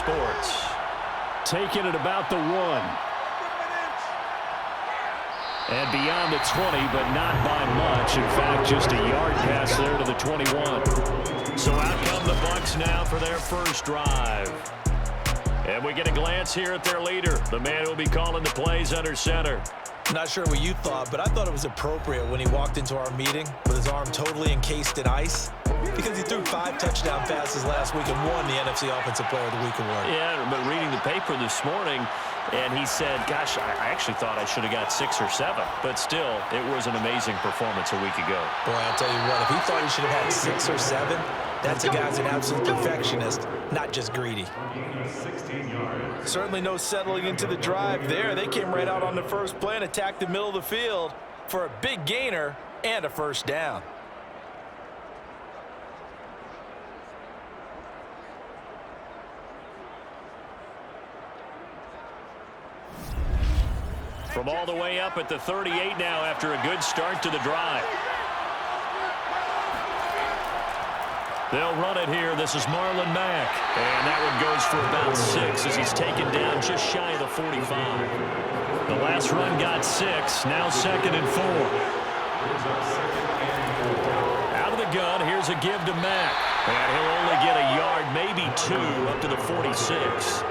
Sports. Taking it about the 1. And beyond the 20, but not by much. In fact, just a yard pass there to the 21. So out come the Bucs now for their first drive. And we get a glance here at their leader, the man who will be calling the plays under center. Not sure what you thought, but I thought it was appropriate when he walked into our meeting with his arm totally encased in ice, because he threw 5 touchdown passes last week and won the NFC Offensive Player of the Week award. Yeah, but reading the paper this morning, and he said, gosh, I actually thought I should have got 6 or 7. But still, it was an amazing performance a week ago. Boy, I'll tell you what, if he thought he should have had 6 or 7, that's a guy's an absolute perfectionist, not just greedy. Certainly no settling into the drive there. They came right out on the first play and attacked the middle of the field for a big gainer and a first down. From all the way up at the 38 now after a good start to the drive. They'll run it here. This is Marlon Mack. And that one goes for about 6 as he's taken down just shy of the 45. The last run got 6. Now 2nd and 4. Out of the gun, here's a give to Mack. And he'll only get a yard, maybe 2, up to the 46.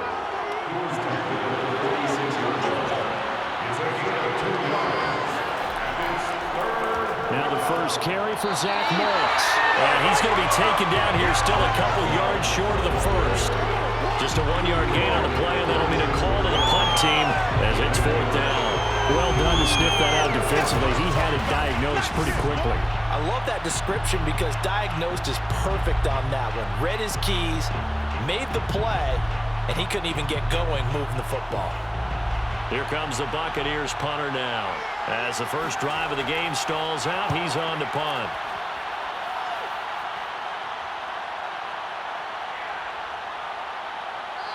Now the first carry for Zach Moss. And he's going to be taken down here, still a couple yards short of the first. Just a 1-yard gain on the play, and that'll mean a call to the punt team as it's 4th down. Well done to sniff that out defensively. He had it diagnosed pretty quickly. I love that description because diagnosed is perfect on that one. Read his keys, made the play, and he couldn't even get going moving the football. Here comes the Buccaneers punter now. As the first drive of the game stalls out, he's on to punt.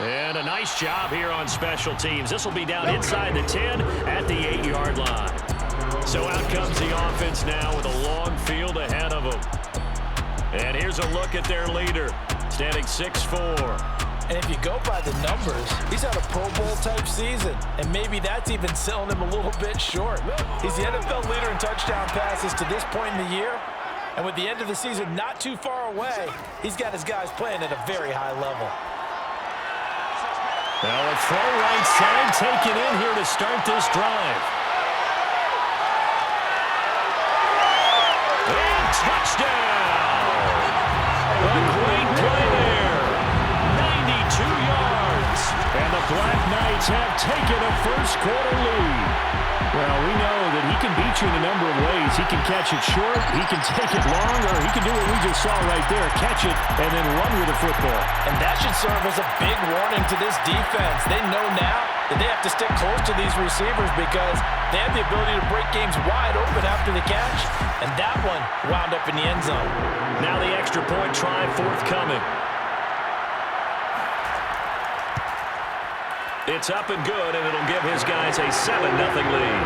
And a nice job here on special teams. This will be down inside the 10 at the 8-yard line. So out comes the offense now with a long field ahead of them. And here's a look at their leader, standing 6'4". And if you go by the numbers, he's had a Pro Bowl-type season. And maybe that's even selling him a little bit short. He's the NFL leader in touchdown passes to this point in the year. And with the end of the season not too far away, he's got his guys playing at a very high level. Now a throw right side taken in here to start this drive. And touchdown! A great play there. 92 yards. And the Black Knights have taken a first-quarter lead. Well, we know that he can beat you in a number of ways. He can catch it short, he can take it long, or he can do what we just saw right there, catch it and then run with the football. And that should serve as a big warning to this defense. They know now that they have to stick close to these receivers because they have the ability to break games wide open after the catch. And that one wound up in the end zone. Now the extra point try forthcoming. It's up and good, and it'll give his guys a 7-0 lead.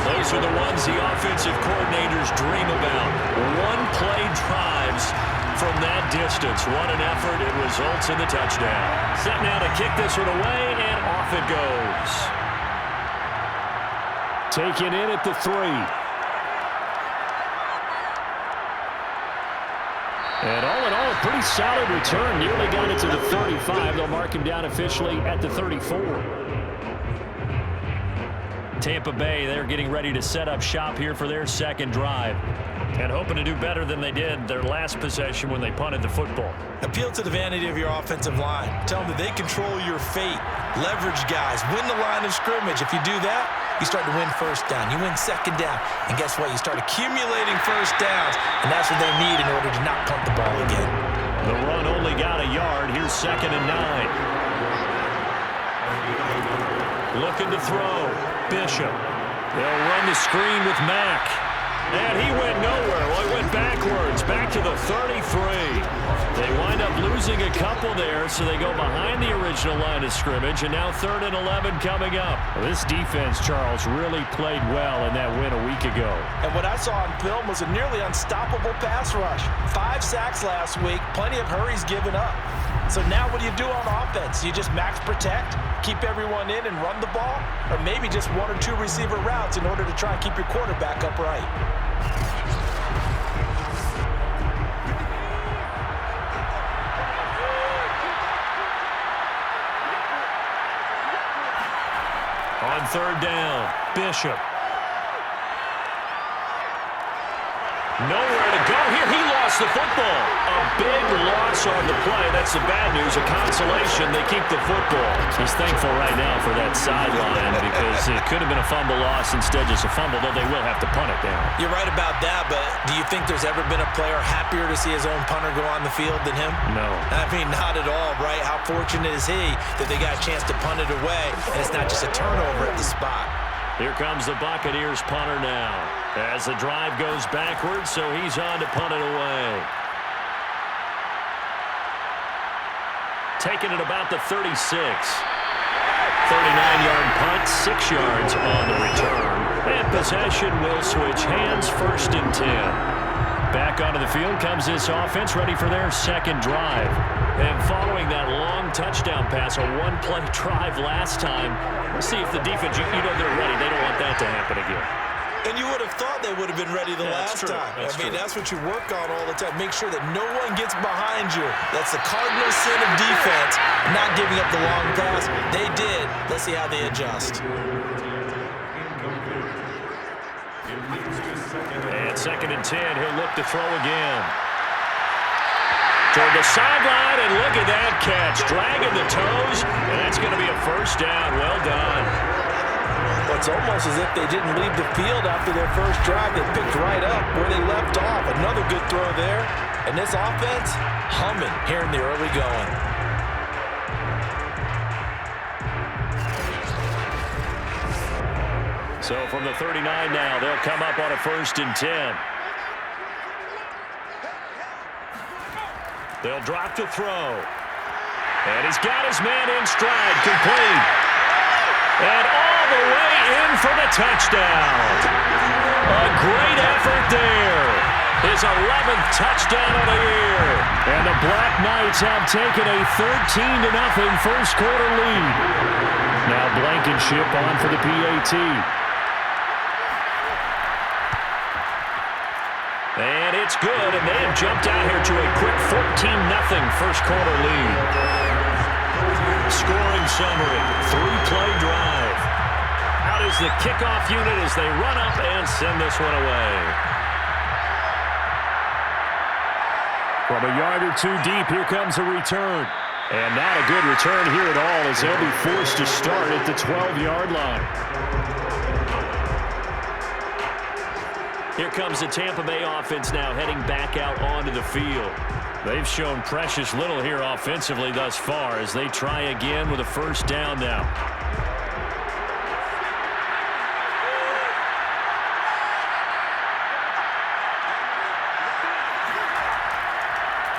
Those are the ones the offensive coordinators dream about. One-play drives from that distance. What an effort. It results in the touchdown. Set now to kick this one away, and off it goes. Taken in at the 3. And all in all, a pretty solid return. Nearly got it to the 35. They'll mark him down officially at the 34. Tampa Bay, they're getting ready to set up shop here for their second drive. And hoping to do better than they did their last possession when they punted the football. Appeal to the vanity of your offensive line. Tell them that they control your fate. Leverage guys. Win the line of scrimmage. If you do that, you start to win first down. You win second down. And guess what? You start accumulating first downs. And that's what they need in order to not punt the ball again. The run only got a yard. Here's 2nd and 9. Looking to throw. Bishop. They'll run the screen with Mack. And he went nowhere. Well, he went backwards, back to the 33. They wind up losing losing a couple there, so they go behind the original line of scrimmage, and now 3rd and 11 coming up. Well, this defense, Charles, really played well in that win a week ago. And what I saw on film was a nearly unstoppable pass rush. 5 sacks last week, plenty of hurries given up. So now what do you do on offense? You just max protect, keep everyone in and run the ball, or maybe just 1 or 2 receiver routes in order to try and keep your quarterback upright. On 3rd down, Bishop. Nowhere to go here. He lost the football. A big loss on the play. That's the bad news. A consolation. They keep the football. He's thankful right now for that sideline because it could have been a fumble loss, instead just a fumble, though they will have to punt it down. You're right about that, but do you think there's ever been a player happier to see his own punter go on the field than him? No. I mean, not at all, right? How fortunate is he that they got a chance to punt it away, and it's not just a turnover at the spot. Here comes the Buccaneers punter now as the drive goes backwards, so he's on to punt it away. Taking it about the 36. 39-yard punt, 6 yards on the return. And possession will switch hands, 1st and 10. Back onto the field comes this offense, ready for their 2nd drive. And following that long touchdown pass, a 1-play drive last time, let's see if the defense, you know they're ready. They don't want that to happen again. And you would have thought they would have been ready the last time. I mean, that's what you work on all the time. Make sure that no one gets behind you. That's the cardinal sin of defense, not giving up the long pass. They did. Let's see how they adjust. And 2nd and 10, he'll look to throw again. Toward the sideline, and look at that catch. Dragging the toes, and that's going to be a 1st down. Well done. Well, it's almost as if they didn't leave the field after their first drive. They picked right up where they left off. Another good throw there. And this offense, humming here in the early going. So from the 39 now, they'll come up on a 1st and 10. They'll drop to throw. And he's got his man in stride, complete. And all the way in for the touchdown. A great effort there. His 11th touchdown of the year. And the Black Knights have taken a 13-0 first quarter lead. Now Blankenship on for the PAT. And it's good, and they have jumped out here to a quick 14-0 first quarter lead. Scoring summary, 3-play drive. Out is the kickoff unit as they run up and send this one away. From a yard or 2 deep, here comes a return. And not a good return here at all as they'll be forced to start at the 12-yard line. Here comes the Tampa Bay offense now heading back out onto the field. They've shown precious little here offensively thus far as they try again with a 1st down now.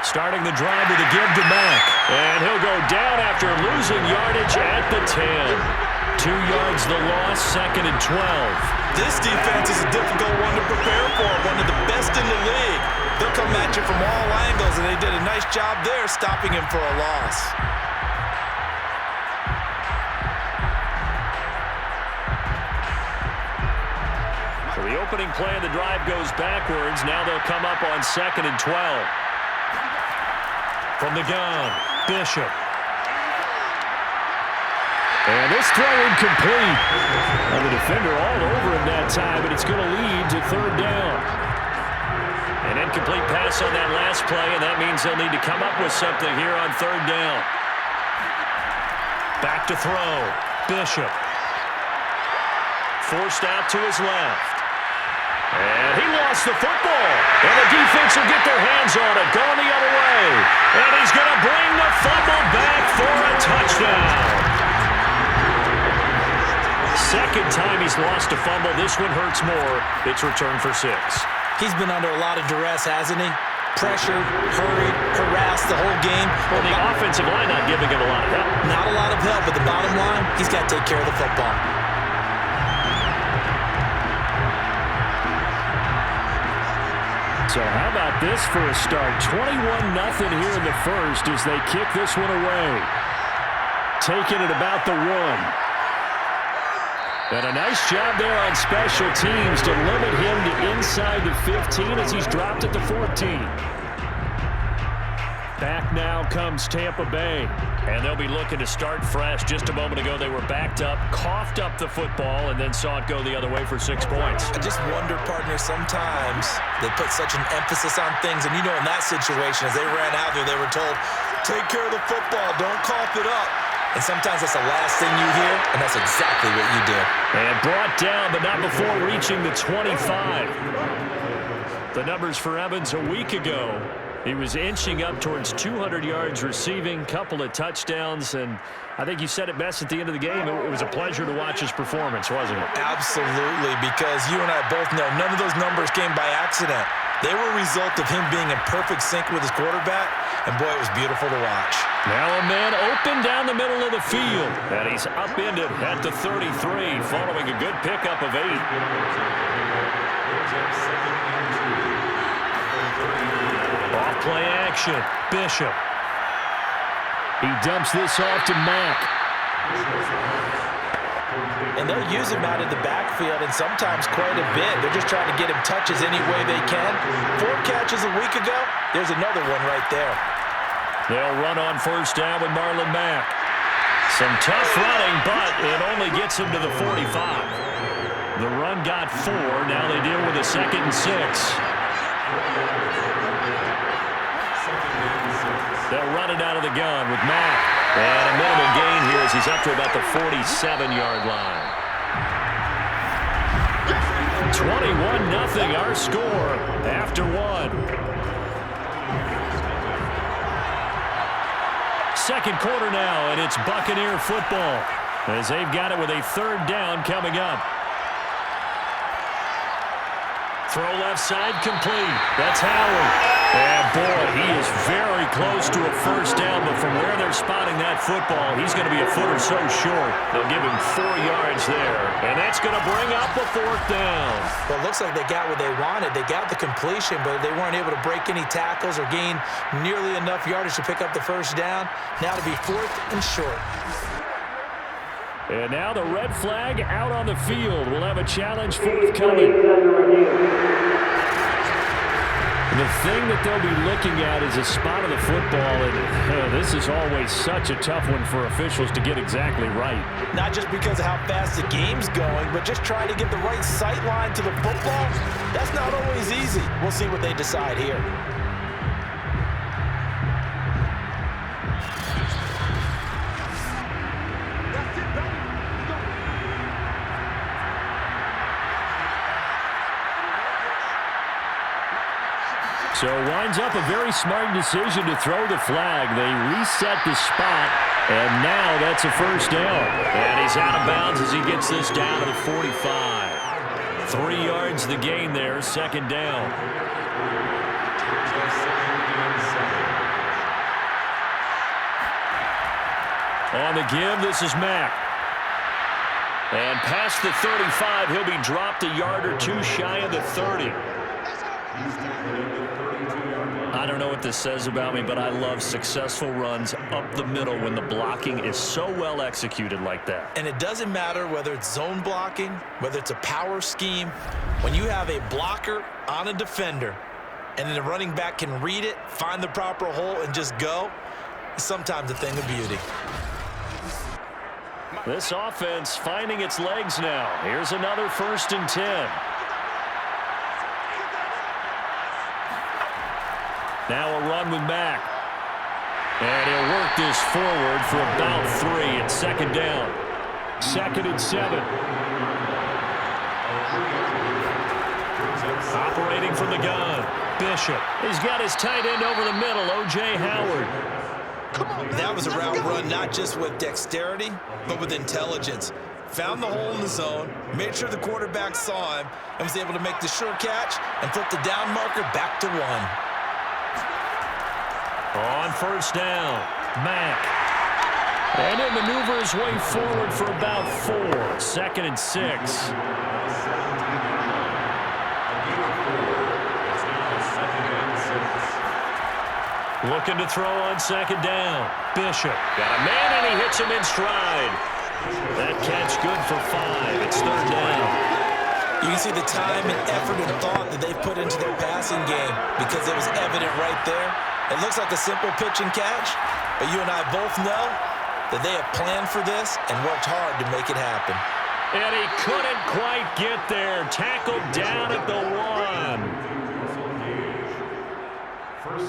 Starting the drive with a give to Mack. And he'll go down after losing yardage at the 10. 2 yards the loss, 2nd and 12. This defense is a difficult one to prepare for, one of the best in the league. They'll come at you from all angles, and they did a nice job there stopping him for a loss. So the opening play of the drive goes backwards. Now they'll come up on 2nd and 12. From the gun, Bishop. And this throw incomplete. Well, the defender all over him that time, but it's going to lead to 3rd down. An incomplete pass on that last play, and that means they'll need to come up with something here on 3rd down. Back to throw. Bishop. Forced out to his left. And he lost the football. And the defense will get their hands on it, going the other way. And he's going to bring the fumble back for a touchdown. Second time he's lost a fumble. This one hurts more. It's returned for 6. He's been under a lot of duress, hasn't he? Pressured, hurried, harassed the whole game. Well, the offensive line not giving him a lot of help. Not a lot of help, but the bottom line, he's got to take care of the football. So how about this for a start? 21-0 here in the first as they kick this one away. Taking it about the 1. And a nice job there on special teams to limit him to inside the 15 as he's dropped at the 14. Back now comes Tampa Bay. And they'll be looking to start fresh. Just a moment ago, they were backed up, coughed up the football, and then saw it go the other way for 6 points. I just wonder, partner, sometimes they put such an emphasis on things. And, you know, in that situation, as they ran out there, they were told, take care of the football, don't cough it up. And sometimes that's the last thing you hear, and that's exactly what you did. And brought down, but not before reaching the 25. The numbers for Evans a week ago. He was inching up towards 200 yards receiving, couple of touchdowns, and I think you said it best at the end of the game. It was a pleasure to watch his performance, wasn't it? Absolutely, because you and I both know none of those numbers came by accident. They were a result of him being in perfect sync with his quarterback, and boy, it was beautiful to watch. Now a man open down the middle of the field, and he's upended at the 33, following a good pickup of 8. Off-play action, Bishop. He dumps this off to Mack. And they'll use him out in the backfield, and sometimes quite a bit. They're just trying to get him touches any way they can. 4 catches a week ago. There's another one right there. They'll run on first down with Marlon Mack. Some tough running, but it only gets him to the 45. The run got 4. Now they deal with a 2nd and 6. They'll run it out of the gun with Mack. And a minimal gain here as he's up to about the 47-yard line. 21-0 our score after 1. Second quarter now, and it's Buccaneer football as they've got it with a 3rd down coming up. Throw left side complete. That's Howard. And boy, he is very close to a first down, but from where they're spotting that football, he's going to be a foot or so short. They'll give him 4 yards there, and that's going to bring up a 4th down. Well, it looks like they got what they wanted. They got the completion, but they weren't able to break any tackles or gain nearly enough yardage to pick up the first down. Now to be 4th and short. And now the red flag out on the field. We'll have a challenge forthcoming. The thing that they'll be looking at is a spot of the football, and this is always such a tough one for officials to get exactly right. Not just because of how fast the game's going, but just trying to get the right sight line to the football. That's not always easy. We'll see what they decide here. So winds up a very smart decision to throw the flag. They reset the spot, and now that's a first down. And he's out of bounds as he gets this down to the 45. 3 yards the gain there, 2nd down. On the give, this is Mack. And past the 35, he'll be dropped a yard or 2 shy of the 30. I don't know what this says about me, but I love successful runs up the middle when the blocking is so well executed like that. And it doesn't matter whether it's zone blocking, whether it's a power scheme. When you have a blocker on a defender and then the running back can read it, find the proper hole, and just go, it's sometimes a thing of beauty. This offense finding its legs now. Here's another 1st and 10. Now a run with Mack. And he'll work this forward for about 3. It's 2nd down. 2nd and 7. Operating from the gun. Bishop. He's got his tight end over the middle, O.J. Howard. That was a route run not just with dexterity, but with intelligence. Found the hole in the zone, made sure the quarterback saw him, and was able to make the sure catch and flip the down marker back to 1. On on first down. Mack. And he'll maneuver his way forward for about 4. 2nd and 6. Looking to throw on 2nd down. Bishop got a man, and he hits him in stride. That catch good for 5. It's 3rd down. You can see the time and effort and thought that they've put into their passing game because it was evident right there. It looks like a simple pitch and catch, but you and I both know that they have planned for this and worked hard to make it happen. And he couldn't quite get there. Tackled down at the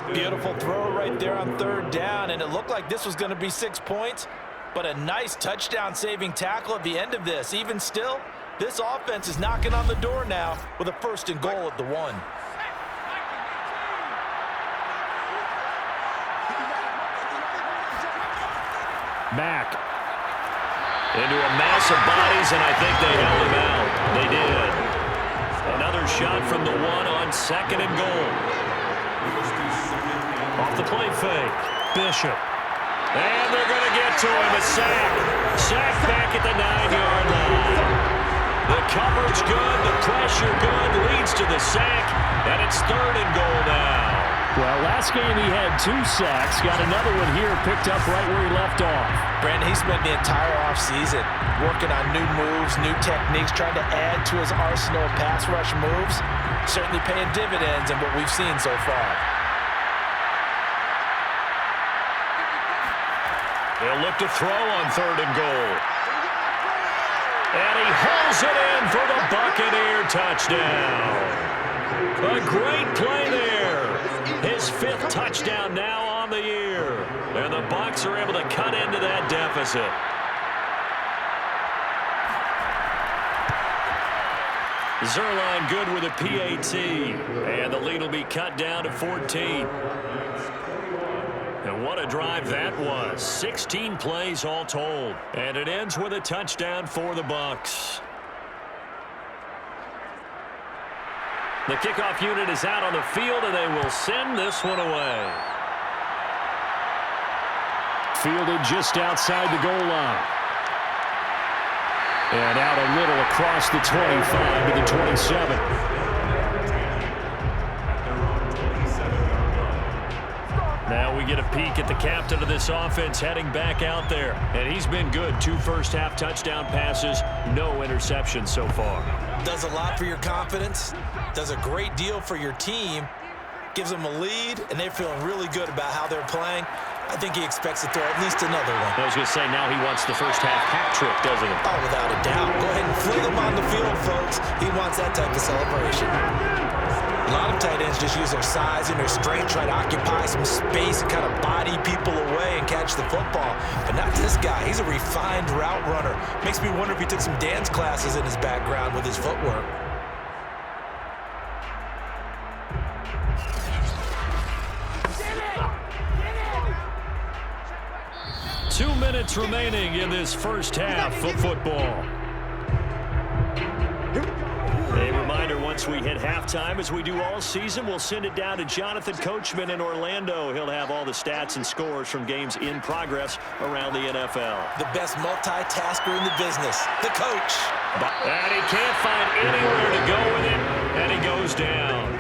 1. Beautiful throw right there on 3rd down, and it looked like this was going to be 6 points, but a nice touchdown-saving tackle at the end of this. Even still, this offense is knocking on the door now with a 1st and goal at the 1. Mack. Into a mass of bodies, and I think they held him out. They did. Another shot from the 1 on 2nd and goal. Off the play fake. Bishop. And they're going to get to him. A sack. Sack back at the 9-yard line. The coverage good. The pressure good. Leads to the sack. And it's 3rd and goal now. Well, last game he had 2 sacks. Got another one here picked up right where he left off. Brandon, he spent the entire offseason working on new moves, new techniques, trying to add to his arsenal of pass rush moves. Certainly paying dividends in what we've seen so far. They'll look to throw on 3rd and goal. And he hauls it in for the Buccaneer touchdown. A great play there. His 5th touchdown now on the year. And the Bucs are able to cut into that deficit. Zerline good with a PAT. And the lead will be cut down to 14. And what a drive that was. 16 plays all told. And it ends with a touchdown for the Bucs. The kickoff unit is out on the field, and they will send this one away. Fielded just outside the goal line. And out a little across the 25 to the 27. Now we get a peek at the captain of this offense heading back out there. And he's been good. 2 first-half touchdown passes, no interceptions so far. Does a lot for your confidence, does a great deal for your team, gives them a lead, and they're feeling really good about how they're playing. I think he expects to throw at least another one. I was going to say, now he wants the first-half hat trick, doesn't he? Oh, without a doubt. Go ahead and fling him on the field, folks. He wants that type of celebration. A lot of tight ends just use their size and their strength, try to occupy some space and kind of body people away and catch the football. But not this guy. He's a refined route runner. Makes me wonder if he took some dance classes in his background with his footwork. Two minutes remaining in this first half of football. A reminder, once we hit halftime, as we do all season, we'll send it down to Jonathan Coachman in Orlando. He'll have all the stats and scores from games in progress around the NFL. The best multitasker in the business, the coach. And he can't find anywhere to go with it, and he goes down.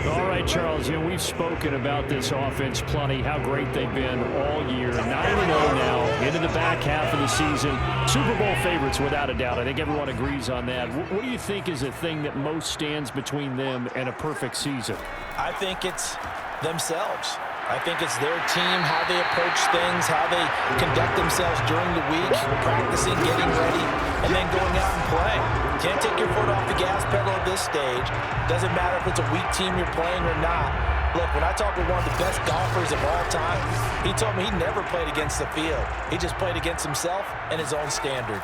All right, Charles, we've spoken about this offense plenty, how great they've been all year. 9-0 now, into the back half of the season. Super Bowl favorites, without a doubt. I think everyone agrees on that. What do you think is the thing that most stands between them and a perfect season? I think it's themselves. I think it's their team, how they approach things, how they conduct themselves during the week, practicing, getting ready, and then going out and playing. Can't take your foot off the gas pedal at this stage. Doesn't matter if it's a weak team you're playing or not. Look, when I talk with one of the best golfers of all time, he told me he never played against the field. He just played against himself and his own standard.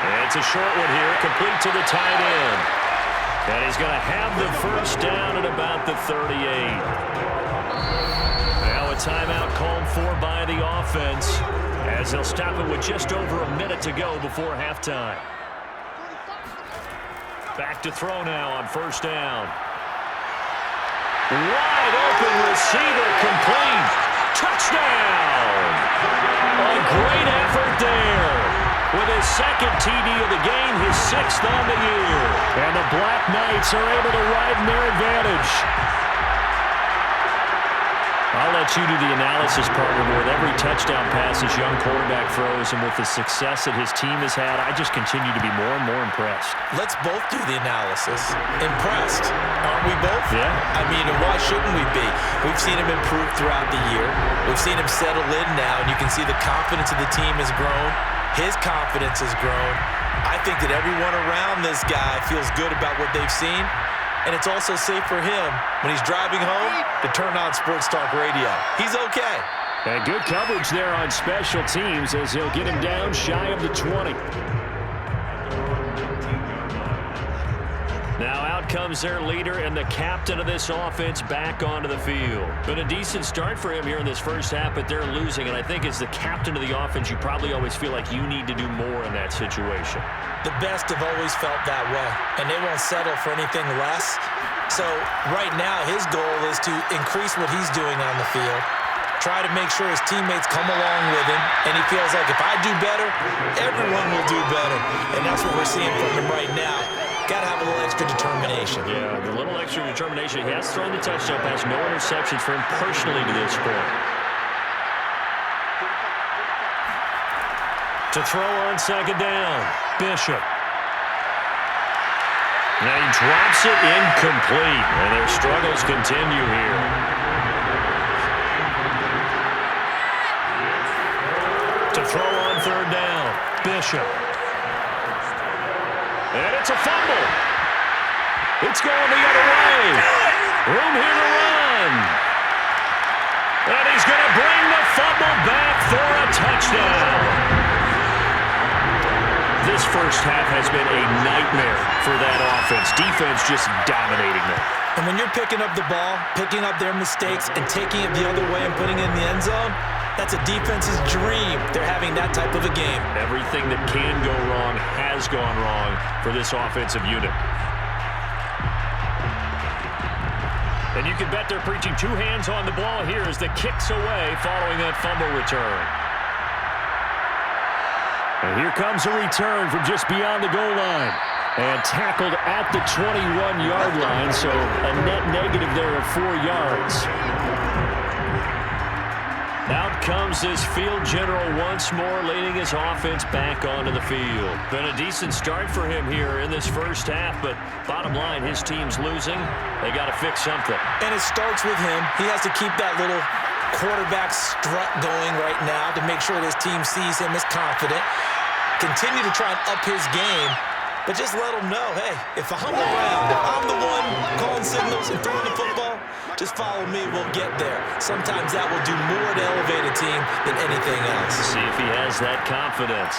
And it's a short one here, complete to the tight end. And he's going to have the first down at about the 38. Now a timeout called for by the offense, as they'll stop it with just over a minute to go before halftime. Back to throw now on first down. Wide open receiver complete. Touchdown! A great effort there. With his second TD of the game, his 6th on the year. And the Black Knights are able to widen their advantage. I'll let you do the analysis, partner. With every touchdown pass his young quarterback throws and with the success that his team has had, I just continue to be more and more impressed. Let's both do the analysis. Impressed. Aren't we both? Yeah. I mean, and why shouldn't we be? We've seen him improve throughout the year. We've seen him settle in now, and you can see the confidence of the team has grown. His confidence has grown. I think that everyone around this guy feels good about what they've seen. And it's also safe for him when he's driving home to turn on Sports Talk Radio. He's okay. And good coverage there on special teams as he'll get him down shy of the 20. Now out comes their leader and the captain of this offense back onto the field. Been a decent start for him here in this first half, but they're losing. And I think as the captain of the offense, you probably always feel like you need to do more in that situation. The best have always felt that way, and they won't settle for anything less. So right now, his goal is to increase what he's doing on the field, try to make sure his teammates come along with him, and he feels like if I do better, everyone will do better. And that's what we're seeing from him right now. Got to have a little extra determination. Yeah, the little extra determination. He has thrown the touchdown pass, no interceptions for him personally to this point. To throw on second down, Bishop. Now he drops it incomplete, and their struggles continue here. To throw on third down, Bishop. And it's a fumble. It's going the other way. Room here to run. And he's going to bring the fumble back for a touchdown. This first half has been a nightmare for that offense. Defense just dominating them. And when you're picking up the ball, picking up their mistakes, and taking it the other way and putting it in the end zone, that's a defense's dream. They're having that type of a game. Everything that can go wrong has gone wrong for this offensive unit. And you can bet they're preaching two hands on the ball here as the kick's away following that fumble return. And here comes a return from just beyond the goal line. And tackled at the 21-yard line, so a net negative there of 4 yards. Out comes this field general once more, leading his offense back onto the field. Been a decent start for him here in this first half, but bottom line, his team's losing. They got to fix something. And it starts with him. He has to keep that little quarterback strut going right now to make sure his team sees him as confident. Continue to try and up his game, but just let him know, hey, if I'm around, if I'm the one calling signals and throwing the football, just follow me, we'll get there. Sometimes that will do more to elevate a team than anything else. See if he has that confidence.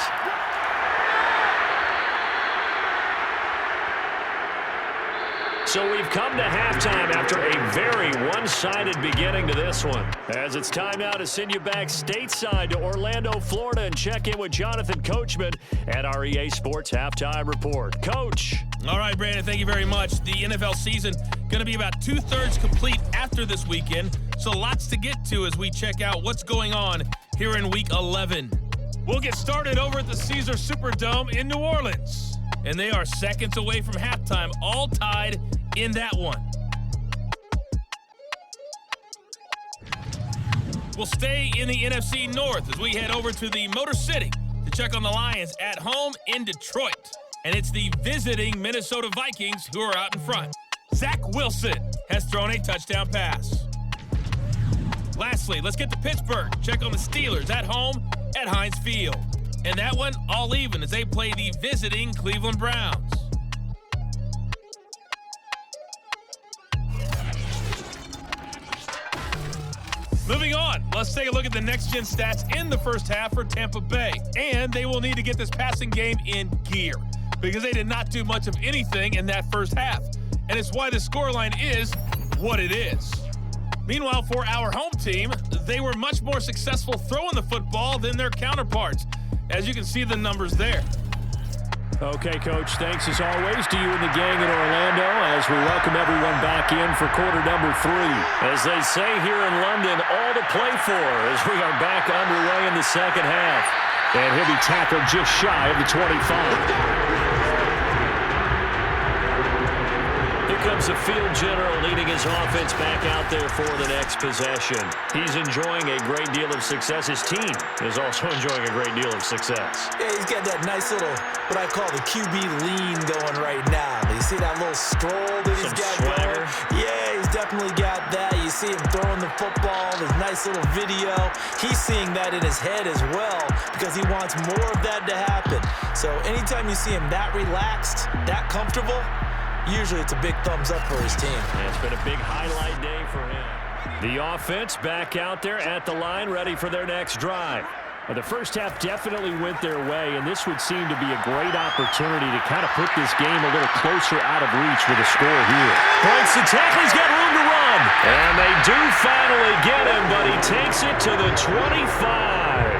So we've come to halftime after a very one-sided beginning to this one. As it's time now to send you back stateside to Orlando, Florida, and check in with Jonathan Coachman at our EA Sports Halftime Report. Coach. All right, Brandon, thank you very much. The NFL season going to be about 2/3 complete after this weekend, so lots to get to as we check out what's going on here in Week 11. We'll get started over at the Caesars Superdome in New Orleans, and they are seconds away from halftime, all tied in that one. We'll stay in the NFC North as we head over to the Motor City to check on the Lions at home in Detroit. And it's the visiting Minnesota Vikings who are out in front. Zach Wilson has thrown a touchdown pass. Lastly, let's get to Pittsburgh. Check on the Steelers at home at Heinz Field. And that one all even as they play the visiting Cleveland Browns. Moving on, let's take a look at the next-gen stats in the first half for Tampa Bay. And they will need to get this passing game in gear because they did not do much of anything in that first half. And it's why the scoreline is what it is. Meanwhile, for our home team, they were much more successful throwing the football than their counterparts, as you can see the numbers there. Okay, Coach, thanks as always to you and the gang in Orlando as we welcome everyone back in for quarter number 3. As they say here in London, all to play for as we are back underway in the second half. And he'll be tackled just shy of the 25. Here comes the field general leading his offense back out there for the next possession. He's enjoying a great deal of success. His team is also enjoying a great deal of success. Yeah, he's got that nice little, what I call the QB lean going right now. You see that little stroll that he's got swagger. going? Yeah, he's definitely got that. You see him throwing the football, his nice little video. He's seeing that in his head as well because he wants more of that to happen. So anytime you see him that relaxed, that comfortable, usually it's a big thumbs up for his team. Yeah, it's been a big highlight day for him. The offense back out there at the line, ready for their next drive. Well, the first half definitely went their way, and this would seem to be a great opportunity to kind of put this game a little closer out of reach with a score here. Breaks the tackle, he's got room to run. And they do finally get him, but he takes it to the 25.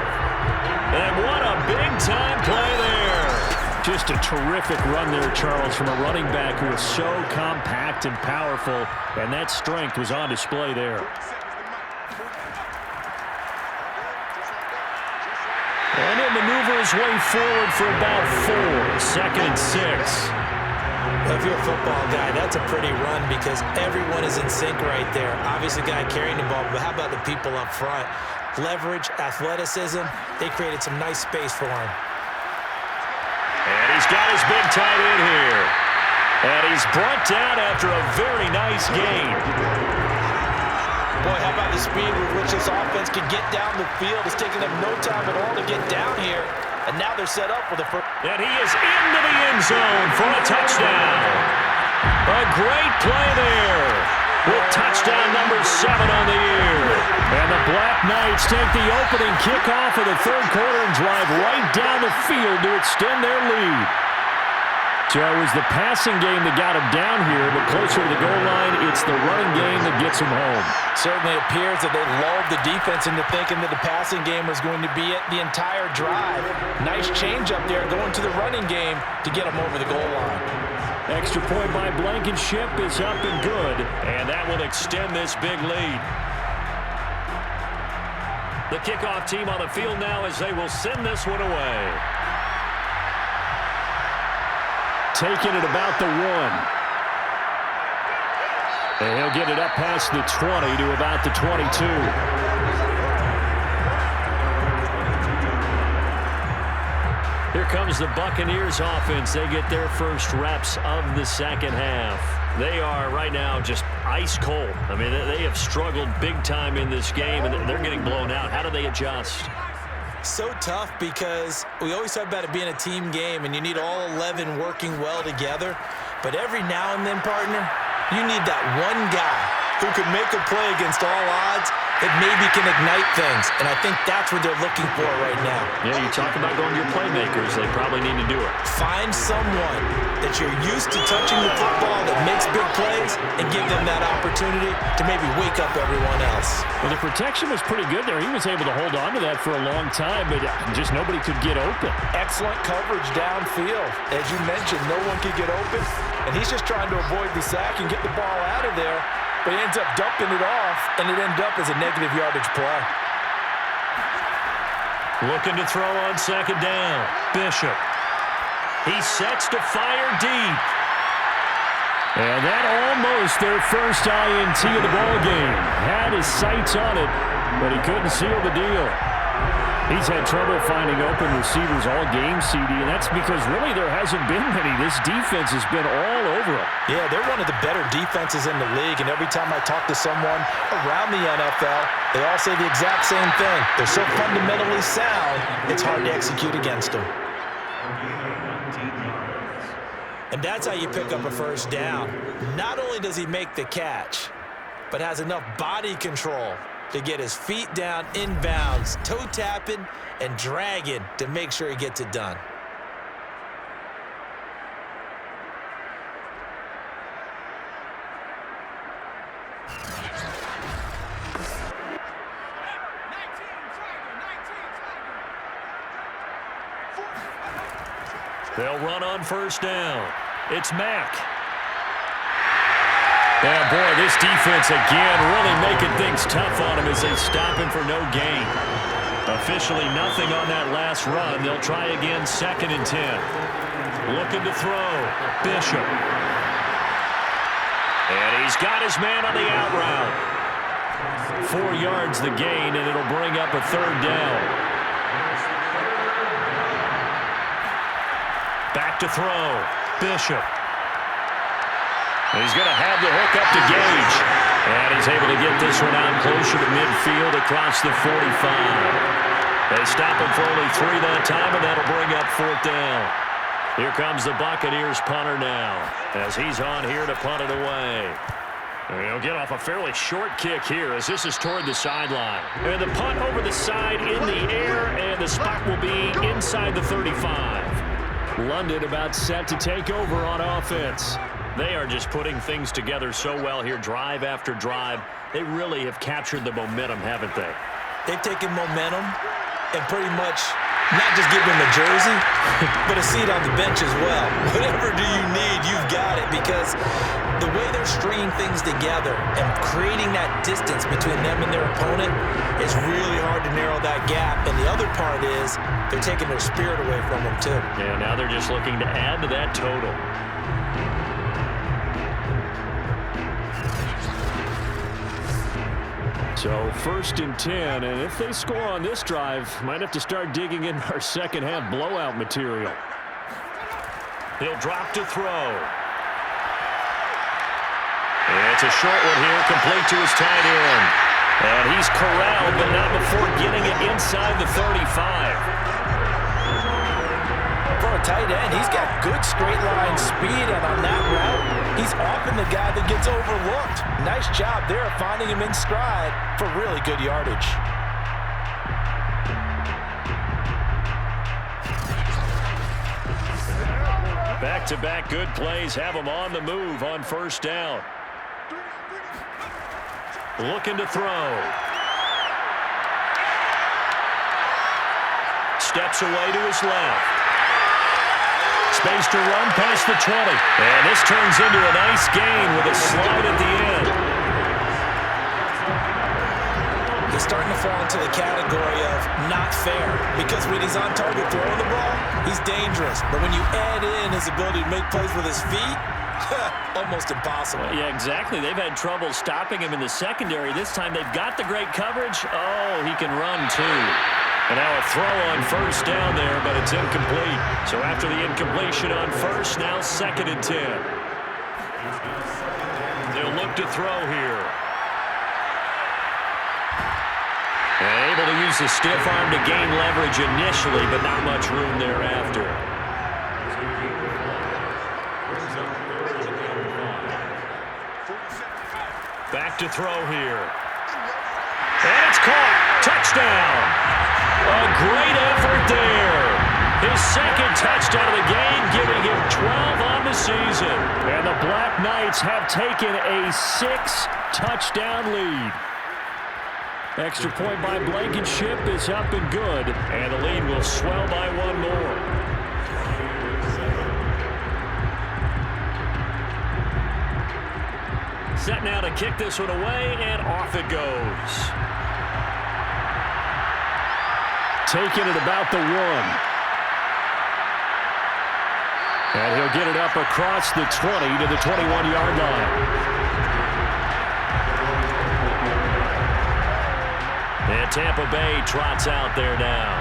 And what a big-time play there. Just a terrific run there, Charles, from a running back who is so compact and powerful, and that strength was on display there. And he'll maneuver his way forward for about 4, 2nd and 6. Well, if you're a football guy, that's a pretty run because everyone is in sync right there. Obviously, the guy carrying the ball, but how about the people up front? Leverage, athleticism, they created some nice space for him. And he's got his big tight end here. And he's brought down after a very nice gain. Boy, how about the speed with which this offense can get down the field? It's taking them no time at all to get down here. And now they're set up for the first. And he is into the end zone for a touchdown. A great play there with touchdown number 7 on the year. And the Black Knights take the opening kickoff of the third quarter and drive right down the field to extend their lead. So it was the passing game that got him down here, but closer to the goal line, it's the running game that gets him home. Certainly appears that they lulled the defense into thinking that the passing game was going to be it the entire drive. Nice change up there going to the running game to get him over the goal line. Extra point by Blankenship is up and good, and that will extend this big lead. The kickoff team on the field now as they will send this one away. Taking it about the 1. And he'll get it up past the 20 to about the 22. Here comes the Buccaneers offense. They get their first reps of the second half. They are right now just ice cold. I mean, they have struggled big time in this game, and they're getting blown out. How do they adjust? So tough because we always talk about it being a team game and you need all 11 working well together. But every now and then, partner, you need that one guy who can make a play against all odds that maybe can ignite things. And I think that's what they're looking for right now. Yeah, you talk about going to your playmakers. They probably need to do it. Find someone that you're used to touching the football that makes big plays and give them that opportunity to maybe wake up everyone else. Well, the protection was pretty good there. He was able to hold on to that for a long time, but just nobody could get open. Excellent coverage downfield. As you mentioned, no one could get open, and he's just trying to avoid the sack and get the ball out of there, but he ends up dumping it off, and it ended up as a negative yardage play. Looking to throw on second down. Bishop. He sets to fire deep. And that almost their first INT of the ballgame. Had his sights on it, but he couldn't seal the deal. He's had trouble finding open receivers all game, CD, and that's because really there hasn't been many. This defense has been all over him. Yeah, they're one of the better defenses in the league, and every time I talk to someone around the NFL, they all say the exact same thing. They're so fundamentally sound, it's hard to execute against them. And that's how you pick up a first down. Not only does he make the catch, but has enough body control to get his feet down inbounds, toe tapping and dragging to make sure he gets it done. They'll run on first down. It's Mack. Yeah, boy, this defense again really making things tough on him as they stop him for no gain. Officially nothing on that last run. They'll try again, 2nd and 10. Looking to throw. Bishop. And he's got his man on the out route. 4 yards the gain, and it'll bring up a 3rd down. Back to throw. Bishop. He's going to have the hook up to Gage. And he's able to get this one out closer to midfield across the 45. They stop him for only 3 that time, and that'll bring up 4th down. Here comes the Buccaneers punter now as he's on here to punt it away. And he'll get off a fairly short kick here as this is toward the sideline. And the punt over the side in the air, and the spot will be inside the 35. London about set to take over on offense. They are just putting things together so well here, drive after drive. They really have captured the momentum, haven't they? They've taken momentum and pretty much not just give them a jersey, but a seat on the bench as well. Whatever do you need, you've got it, because the way they're stringing things together and creating that distance between them and their opponent is really hard to narrow that gap. And the other part is they're taking their spirit away from them too. Yeah, now they're just looking to add to that total. So 1st and 10, and if they score on this drive, might have to start digging in our second half blowout material. He'll drop to throw. It's a short one here, complete to his tight end. And he's corralled, but not before getting it inside the 35. For a tight end, he's got good straight line speed, and on that route, he's often the guy that gets overlooked. Nice job there of finding him in stride for really good yardage. Back-to-back good plays have him on the move on first down. Looking to throw. Steps away to his left. Space to run past the 20. And this turns into a nice gain with a slide at the end. He's starting to fall into the category of not fair, because when he's on target throwing the ball, he's dangerous. But when you add in his ability to make plays with his feet, almost impossible. Yeah, exactly. They've had trouble stopping him in the secondary. This time they've got the great coverage. Oh, he can run too. And now a throw on first down there, but it's incomplete. So after the incompletion on first, now 2nd and 10. They'll look to throw here. And able to use the stiff arm to gain leverage initially, but not much room thereafter. Back to throw here. And it's caught. Touchdown. A great effort there. His 2nd touchdown of the game, giving him 12 on the season. And the Black Knights have taken a 6-touchdown lead. Extra point by Blankenship is up and good. And the lead will swell by 1 more. Set now to kick this one away, and off it goes. Taking it about the 1. And he'll get it up across the 20 to the 21-yard line. And Tampa Bay trots out there now.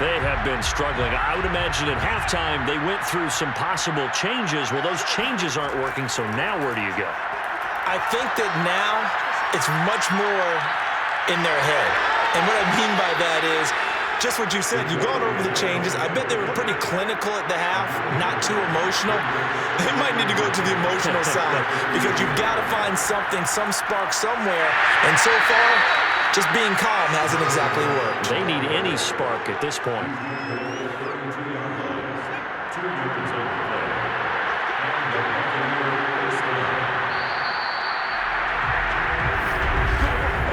They have been struggling. I would imagine at halftime they went through some possible changes. Well, those changes aren't working, so now where do you go? I think that now it's much more in their head. And what I mean by that is just what you said. You've gone over the changes. I bet they were pretty clinical at the half, not too emotional. They might need to go to the emotional side, because you've got to find something, some spark somewhere. And so far, just being calm hasn't exactly worked. They need any spark at this point.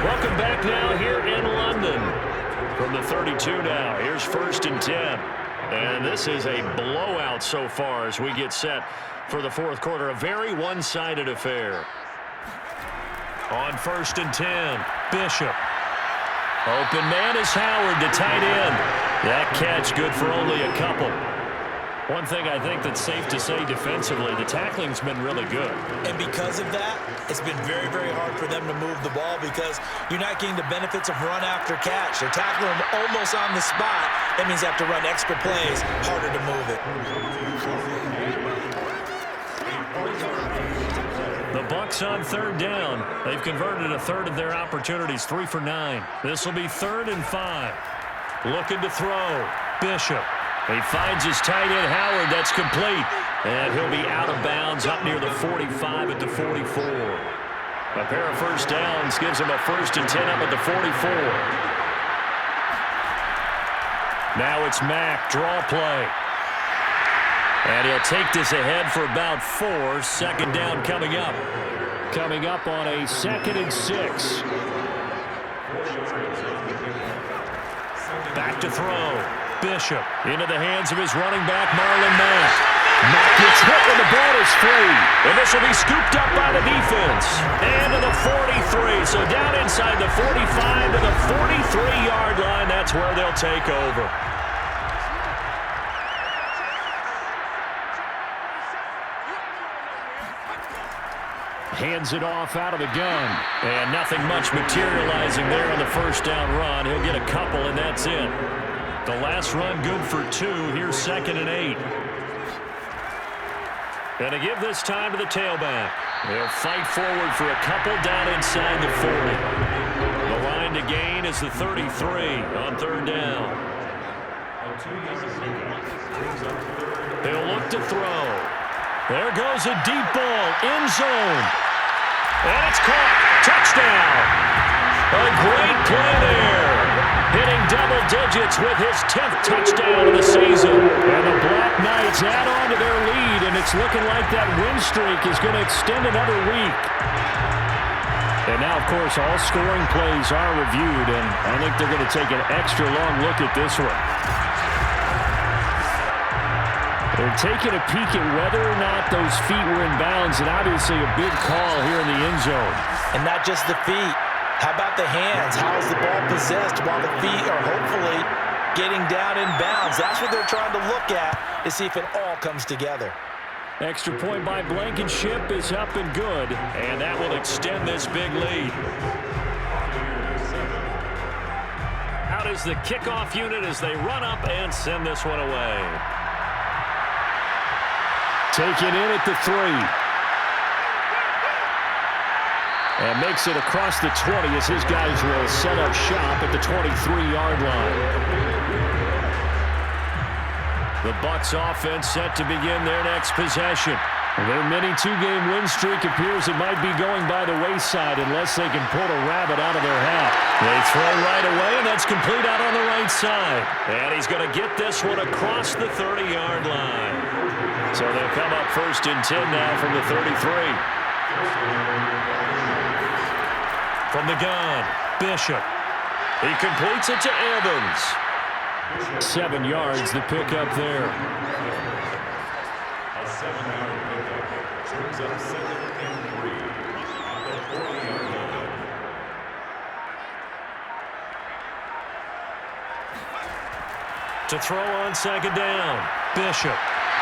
Welcome back now here in London. From the 32 now, here's 1st and 10. And this is a blowout so far as we get set for the fourth quarter. A very one-sided affair. On 1st and 10, Bishop. Open man is Howard to tight end. That catch good for only a couple. One thing I think that's safe to say defensively, the tackling's been really good. And because of that, it's been very, very hard for them to move the ball because you're not getting the benefits of run after catch. They're tackling them almost on the spot. That means they have to run extra plays, harder to move it. The Bucs on 3rd down. They've converted a third of their opportunities, 3 for 9. This will be 3rd and 5. Looking to throw. Bishop. He finds his tight end, Howard. That's complete. And he'll be out of bounds up near the 45 at the 44. A pair of first downs gives him a 1st and 10 up at the 44. Now it's Mack. Draw play. And he'll take this ahead for about 4. 2nd down coming up. Coming up on a 2nd and 6. Back to throw. Bishop into the hands of his running back, Marlon Mack. Mack gets hit when the ball is free. And this will be scooped up by the defense. And to the 43. So down inside the 45 to the 43-yard line. That's where they'll take over. Hands it off out of the gun. And nothing much materializing there on the first down run. He'll get a couple, and that's it. The last run good for 2. Here's 2nd and 8. And to give this time to the tailback. They'll fight forward for a couple down inside the 40. The line to gain is the 33 on 3rd down. They'll look to throw. There goes a deep ball, end zone. And it's caught. Touchdown. A great play there. Hitting double digits with his 10th touchdown of the season. And the Black Knights add on to their lead, and it's looking like that win streak is going to extend another week. And now, of course, all scoring plays are reviewed, and I think they're going to take an extra long look at this one. They're taking a peek at whether or not those feet were in bounds, and obviously a big call here in the end zone. And not just the feet. How about the hands? How is the ball possessed while the feet are hopefully getting down in bounds? That's what they're trying to look at to see if it all comes together. Extra point by Blankenship is up and good, and that will extend this big lead. Out is the kickoff unit as they run up and send this one away. Taken in at the 3. And makes it across the 20 as his guys will set up shop at the 23-yard line. The Bucs offense set to begin their next possession. Their mini 2-game win streak appears it might be going by the wayside unless they can pull a rabbit out of their hat. They throw right away, and that's complete out on the right side. And he's going to get this one across the 30-yard line. So they'll come up 1st and 10 now from the 33. From the gun, Bishop. He completes it to Evans. 7 yards, the pickup there. A 7-yard pickup. Turns up 2nd and 3. At the 40-yard line. To throw on 2nd down, Bishop.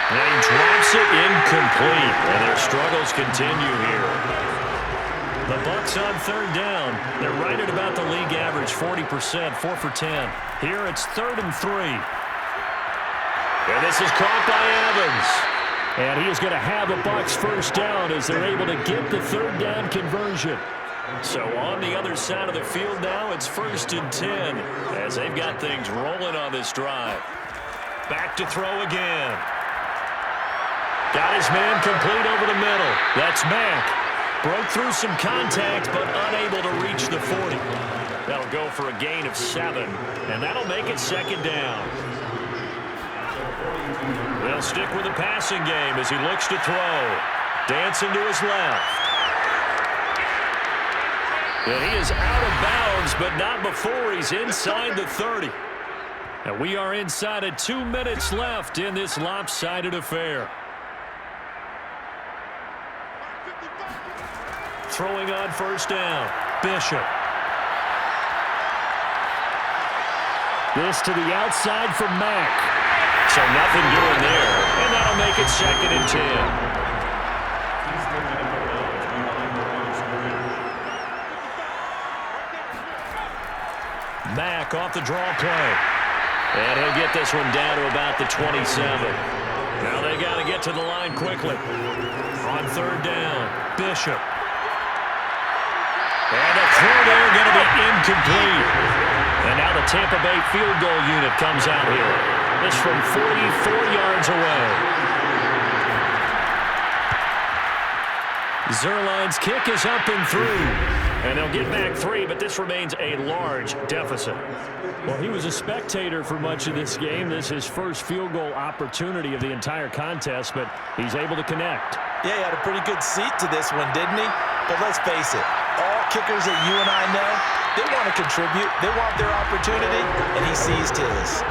And he drops it incomplete. And their struggles continue here. The Bucs on 3rd down. They're right at about the league average, 40%, 4 for 10. Here it's 3rd and 3. And this is caught by Evans. And he is going to have a Bucs first down as they're able to get the 3rd down conversion. So on the other side of the field now, it's 1st and 10 as they've got things rolling on this drive. Back to throw again. Got his man complete over the middle. That's Mack. Broke through some contact, but unable to reach the 40. That'll go for a gain of 7, and that'll make it 2nd down. They'll stick with the passing game as he looks to throw. Dancing to his left. And he is out of bounds, but not before he's inside the 30. And we are inside of 2 minutes left in this lopsided affair. Throwing on first down, Bishop. This to the outside for Mack. So nothing doing there, and that'll make it 2nd and 10. Mack off the draw play. And he'll get this one down to about the 27. Now they got to get to the line quickly. On 3rd down, Bishop. And the throw there going to be incomplete. And now the Tampa Bay field goal unit comes out here. This from 44 yards away. Zerline's kick is up and through. And they'll get back 3, but this remains a large deficit. Well, he was a spectator for much of this game. This is his first field goal opportunity of the entire contest, but he's able to connect. Yeah, he had a pretty good seat to this one, didn't he? But let's face it, all kickers that you and I know, they want to contribute. They want their opportunity, and he seized his.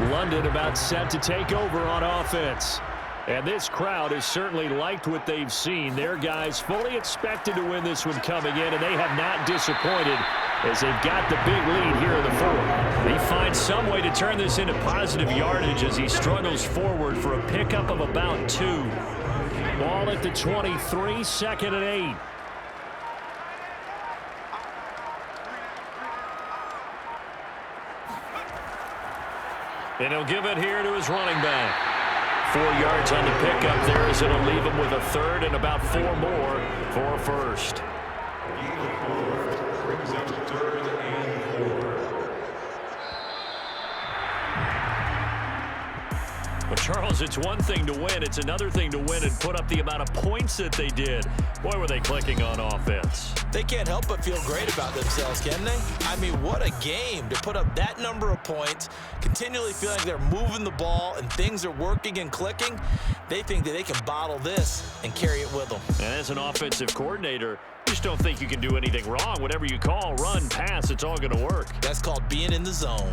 London about set to take over on offense. And this crowd has certainly liked what they've seen. Their guys fully expected to win this one coming in, and they have not disappointed as they've got the big lead here in the 4th. He finds some way to turn this into positive yardage as he struggles forward for a pickup of about 2. Ball at the 23, 2nd and 8. And he'll give it here to his running back. 4 yards on the pickup there as it'll leave him with a 3rd and about 4 more for a 1st. Brings up 3rd and 4. Well, Charles, it's one thing to win. It's another thing to win and put up the amount of points that they did. Boy, were they clicking on offense. They can't help but feel great about themselves, can they? I mean, what a game to put up that number of points, continually feeling like they're moving the ball and things are working and clicking. They think that they can bottle this and carry it with them. And as an offensive coordinator, you just don't think you can do anything wrong. Whatever you call, run, pass, it's all going to work. That's called being in the zone.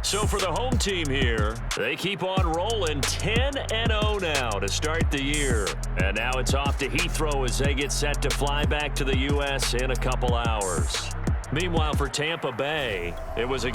So for the home team here, they keep on rolling 10-0 now to start the year. And now it's off to Heathrow as they get set to fly back to the U.S. in a couple hours. Meanwhile, for Tampa Bay, it was a